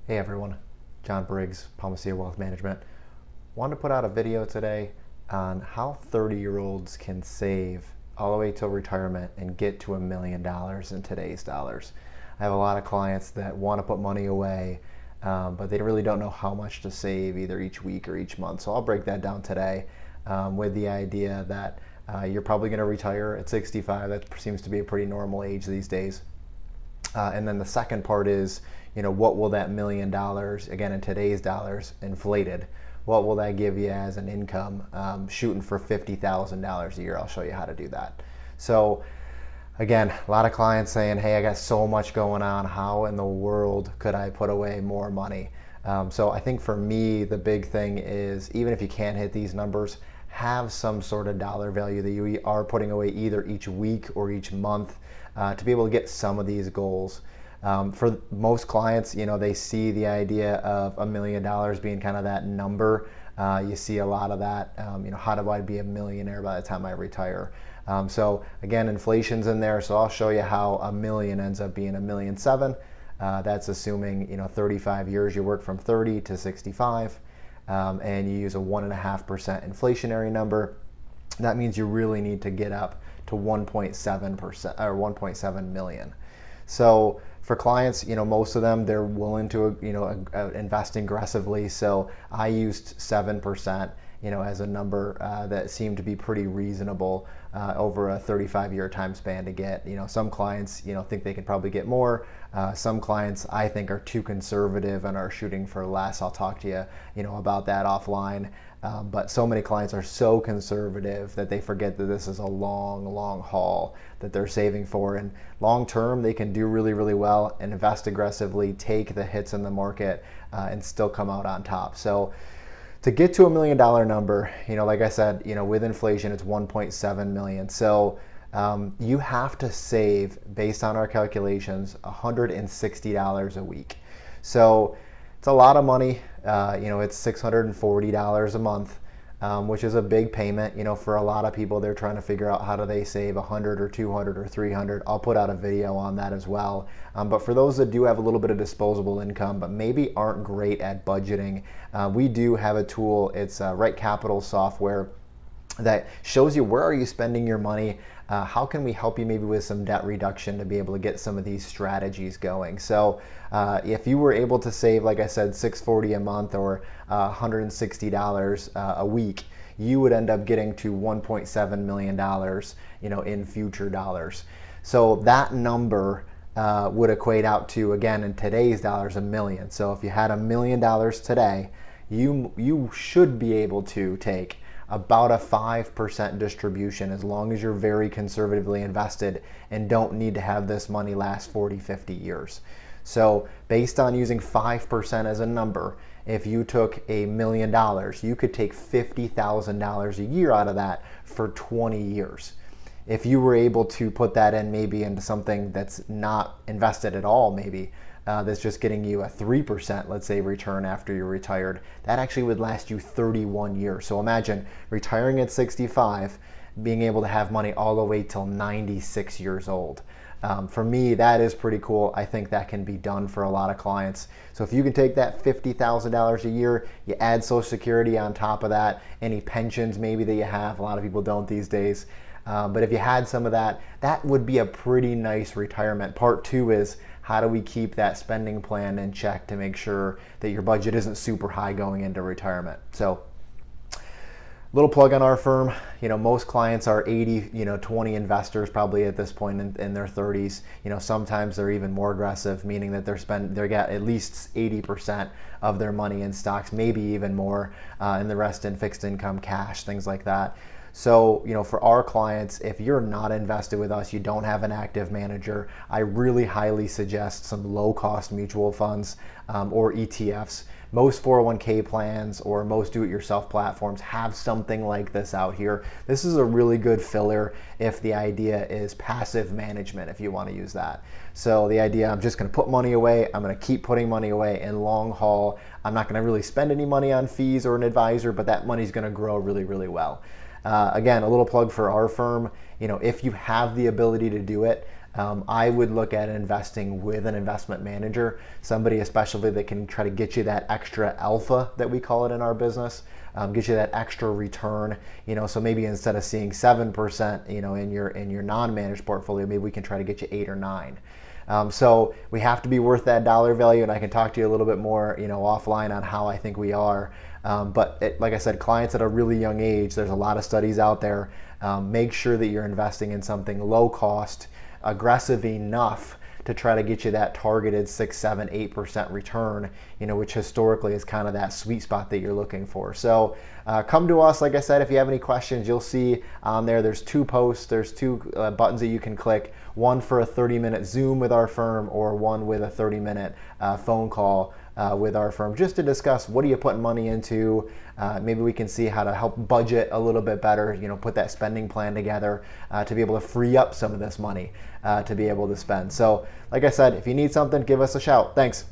Hey everyone, John Briggs, Palmacia Wealth Management. Wanted to put out a video today on how 30-year-olds can save all the way till retirement and get to $1 million in today's dollars. I have a lot of clients that want to put money away, but they really don't know how much to save either each week or each month. So I'll break that down today with the idea that you're probably going to retire at 65. That seems to be a pretty normal age these days. And then the second part is, what will that $1 million, again in today's dollars, inflated, what will that give you as an income shooting for $50,000 a year? I'll show you how to do that. So again, a lot of clients saying, hey, I got so much going on. How in the world could I put away more money? So I think for me, the big thing is, even if you can't hit these numbers, have some sort of dollar value that you are putting away either each week or each month to be able to get some of these goals. For most clients, they see the idea of $1 million being kind of that number. You see a lot of that, how do I be a millionaire by the time I retire? So again, inflation's in there, so I'll show you how $1 million ends up being $1.7 million. That's assuming 35 years, you work from 30 to 65, and you use a 1.5% inflationary number. That means you really need to get up to 1.7% or 1.7 million. So for clients, most of them, they're willing to invest aggressively. So I used 7%, as a number that seemed to be pretty reasonable over a 35-year time span to get. Some clients, think they could probably get more. Some clients I think are too conservative and are shooting for less. I'll talk to you, about that offline. But so many clients are so conservative that they forget that this is a long, long haul that they're saving for. And long term, they can do really, really well and invest aggressively, take the hits in the market, and still come out on top. So to get to $1 million number, like I said, with inflation, it's 1.7 million. So you have to save, based on our calculations, $160 a week. So it's a lot of money. It's $640 a month, which is a big payment. For a lot of people, they're trying to figure out how do they save 100 or 200 or 300. I'll put out a video on that as well. But for those that do have a little bit of disposable income, but maybe aren't great at budgeting, we do have a tool. It's Right Capital software that shows you where are you spending your money. How can we help you maybe with some debt reduction to be able to get some of these strategies going? So if you were able to save, like I said, $640 a month or $160 a week, you would end up getting to $1.7 million, in future dollars. So that number would equate out to, again, in today's dollars, $1 million. So if you had $1 million today, you should be able to take about a 5% distribution as long as you're very conservatively invested and don't need to have this money last 40, 50 years. So based on using 5% as a number, if you took $1 million, you could take $50,000 a year out of that for 20 years. If you were able to put that in maybe into something that's not invested at all, maybe that's just getting you a 3%, let's say, return after you're retired, that actually would last you 31 years. So imagine retiring at 65, being able to have money all the way till 96 years old. For me, that is pretty cool. I think that can be done for a lot of clients. So if you can take that $50,000 a year, you add Social Security on top of that, any pensions maybe that you have, a lot of people don't these days. But if you had some of that, that would be a pretty nice retirement. Part two is, how do we keep that spending plan in check to make sure that your budget isn't super high going into retirement? So little plug on our firm. Most clients are 80-20 investors probably at this point in their 30s. Sometimes they're even more aggressive, meaning that they got at least 80% of their money in stocks, maybe even more, and the rest in fixed income, cash, things like that. So, for our clients, if you're not invested with us, you don't have an active manager, I really highly suggest some low-cost mutual funds or ETFs. Most 401k plans or most do-it-yourself platforms have something like this out here. This is a really good filler if the idea is passive management, if you want to use that. So the idea, I'm just going to put money away, I'm going to keep putting money away, and long haul, I'm not going to really spend any money on fees or an advisor, but that money's going to grow really, really well. Again, a little plug for our firm. If you have the ability to do it, I would look at investing with an investment manager, somebody especially that can try to get you that extra alpha that we call it in our business, get you that extra return. So maybe instead of seeing 7%, in your non-managed portfolio, maybe we can try to get you 8 or 9. So we have to be worth that dollar value, and I can talk to you a little bit more, offline on how I think we are. Like I said, clients at a really young age, there's a lot of studies out there. Make sure that you're investing in something low cost, aggressive enough to try to get you that targeted 6, 7, 8% return, which historically is kind of that sweet spot that you're looking for. So come to us. Like I said, if you have any questions, you'll see on there's 2 posts, there's 2 buttons that you can click, one for a 30-minute Zoom with our firm or one with a 30-minute phone call with our firm, just to discuss what are you putting money into. Maybe we can see how to help budget a little bit better, put that spending plan together to be able to free up some of this money to be able to spend. So like I said, if you need something, give us a shout. Thanks.